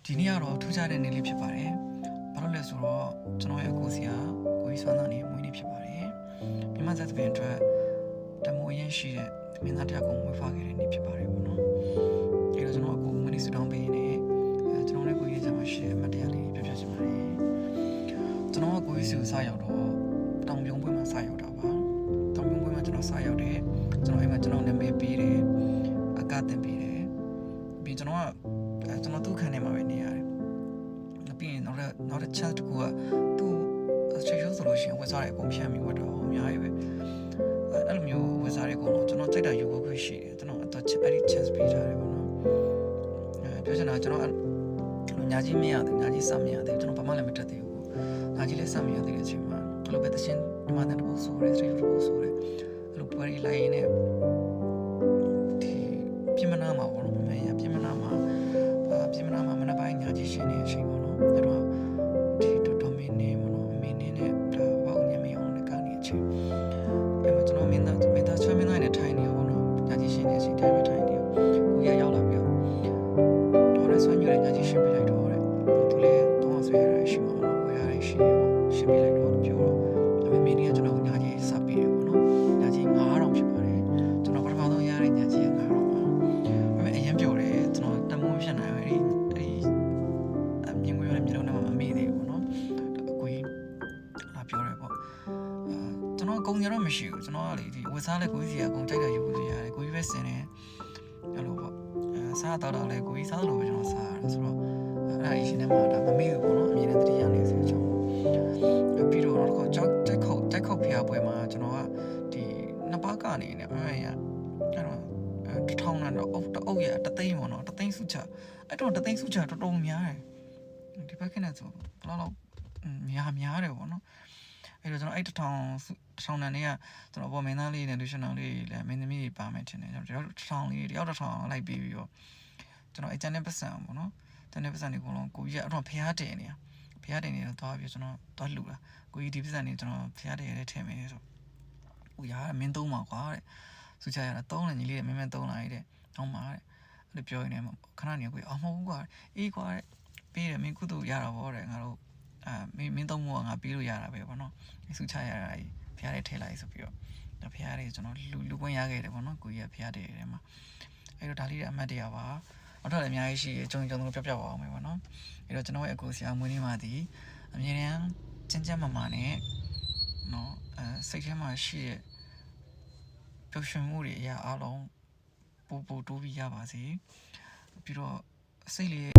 ဒီနေ့ကတော့ထူးခြားတဲ့နေ့လေးဖြစ်ပါတယ်။ဘာလို့လဲဆိုတော့ကျွန်တော်ရဲ့အကိုဆရာကိုကြီးစွမ်းသားနေမွေးနေ့ဖြစ်ပါတယ်။မြန်မာသက်သဖြင့်အတွက်တမိုးရင်းရှိတဲ့မင်းသားတရားကိုမွေးဖွားခဲ့တဲ့နေ့ဖြစ်ပါတယ်ပေါ့နော်။အဲတော့ကျွန်တော်အကိုမွေးနေ့ဆုတောင်းပေးနေကျွန်တော်လည်းကိုကြီးကြမှာရှိတဲ့အမတရားလေးပြောပြချင်ပါတယ်။ကျွန်တော်ကကိုကြီးစုစရောက်တော့တောင်ပြုံးပွဲမှာစရောက်တာပါ။တောင်ပြုံးပွဲမှာကျွန်တော်စရောက်တယ်။ကျွန်တော်အိမ်မှာကျွန်တော်နာမည်ပေးတယ်။အကတင်ပေးတယ်။ပြီးကျွန်တော်သူ့ခန်းထဲမှာပဲနေရတယ်။ပြီးရင်နောက်တစ် chat တကူကသူ့အခြေရုံးဆိုလို့ရှိရင်ဝက်စားတဲ့အကုန်ဖြန့်ပြီးဝတ်တော့အများကြီးပဲ။အဲ့လိုမျိုးဝက်စားတဲ့အကုန်တော့ကျွန်တော်ကြိုက်တာယူဖို့ရှိတယ်။ကျွန်တော်အဲ့ဒီ chance ပေးထားတယ်ပေါ့နော်။ပြောချင်တာကျွန်တော်ညာကြီးမရသေးညာကြီးစမရသေးကျွန်တော်ဘာမှလည်းမတက်သေးဘူး။ညာကြီးလည်းစမရသေးတဲ့အချိန်မှာအဲ့လိုပဲတရှင်ဒီမှာတဲ့ပို့ဆိုရဲစရိတ်ပို့ဆိုရဲအဲ့လိုပွဲလိုက်ရင်းနဲ့ဒီပြင်မနာမှာပေါ့နော်မင်းရပြင်မနာမှာမနက်ပိုင်းညာကြီးရှင်နေအချိန်ပေါ့နော်အဲ့တော့ဒီတော်မင်းနေပေါ့နော်မင်းနေနဲ့ဒါဘောက်ညမအောင်လည်းကနေအချိန်အဲ့မှာကျွန်တော်မင်းသားချမ်းမင်းသားနဲ့ထိုင်နေပေါ့နော်ညာကြီးရှင်နေအချိန်တိုင်းမှာထိုင်နေကိုရရောက်လာပြီးတော့ရဲဆွမ်းညရညာကြီးရှင်ပြလိုက်တော့တဲ့သူလည်းတော့ဆွဲရရှိမှာပေါ့နော်ဝယ်ရရှိတယ်ပေါ့ရှင်ပြလိုက်တော့ပြောတော့အဲ့မင်းနေကကျွန်တော်ညာကြီးစပ်ပြီးတယ်ပေါ့နော်ညာကြီး9000ဖြစ်ပါတယ်ကျွန်တော်ပထမဆုံးရတဲ့ညာကြီးက9000ပါအဲ့အရင်ပြောတယ်ကျွန်တော်တမိုးဖြစ်နိုင်တယ်မြင်ကွေးရတဲ့မျိုးလုံးနဲ့မမေ့သေးဘူးပေါ့နော်အကွေးလာပြောတယ်ပေါ့ကျွန်တော်အကုန်ကြတော့မရှိဘူးကျွန်တော်ကလေဒီဝက်စားလဲကိုကြီးစီအကုန်ကြိုက်တာယူလို့ရတယ်ကိုကြီးပဲစင်တယ်အဲ့လိုပေါ့စားတော့လည်းကိုကြီးစားလို့ပဲကျွန်တော်စားရတယ်ဆိုတော့အဲ့ဒါအရှင်ထဲမှာဒါမမေ့ဘူးပေါ့နော်အမြင်နဲ့တတိယနေဆိုအကြောင်းပြီးတော့တော့တက်ခုတ်ဖျားပွဲမှာကျွန်တော်ကဒီနှစ်ပါးကနေနေအဲ့တော့ထောင်းလာတော့အုပ်ရတသိန်းပေါ့နော်တသိန်းစုချအဲ့တော့တသိန်းစုချတော်တော်များတယ်ဒီဘက်ကနဲ့ဆိုဘယ်လောက်များတယ်ပေါ့နော်အဲ့တော့ကျွန်တော်အဲ့တစ်ထောင်တန်လေးကကျွန်တော်ပေါ်မင်းသားလေးနဲ့လူရှင်တော်လေးလည်းမင်းသမီးတွေပါမယ်ထင်တယ်ကျွန်တော်တစ်ထောင်လိုက်ပြီးတော့ကျွန်တော်အဲ့ကျန်တဲ့ပတ်စံပေါ့နော်ကျန်တဲ့ပတ်စံတွေအကုန်လုံးကိုကြီးကအဲ့တော့ဖျားတယ်နေတော့သွားပြီးကျွန်တော်သွားလှူတာကိုကြီးဒီပတ်စံတွေကျွန်တော်ဖျားတယ်ရဲထည့်မယ်ဆိုကိုရမင်းသုံးပါကွာတဲ့စူချရတာသုံးတယ်ညီလေးမင်းသုံးလာရတဲ့အောင်ပါတဲ့အဲ့လိုပြောနေတယ်ခဏနေကိုကြီးမဟုတ်ဘူးကွာအေးကွာတဲ့ပေးတယ်မင်းကုသိုလ်ရတာဗောတဲ့ငါတို့မင်းသုံးမို့ငါပေးလို့ရတာပဲဗောနော်စူချရတာဖျားတယ်ထည့်လိုက်ဆိုပြီးတော့ဖျားတယ်ကျွန်တော်လူခွင့်ရခဲ့တယ်ဗောနော်ကိုကြီးကဖျားတယ်ထဲမှာအဲ့တော့ဒါလေးအမှတ်တရပါနောက်ထပ်လည်းအများကြီးရှိရကြုံလို့ပြောပါအောင်မယ်ဗောနော်အဲ့တော့ကျွန်တော်ရဲ့အကူဆရာမွေးနေ့မှာဒီအမြဲတမ်းကျန်းမာနဲ့နော်စိတ်ထဲမှာရှိတဲ့ပျော်ရွှင်မှုတွေအရာအလုံးပိုတိုးပြီးရပါစေပြီးတော့စိတ်လေး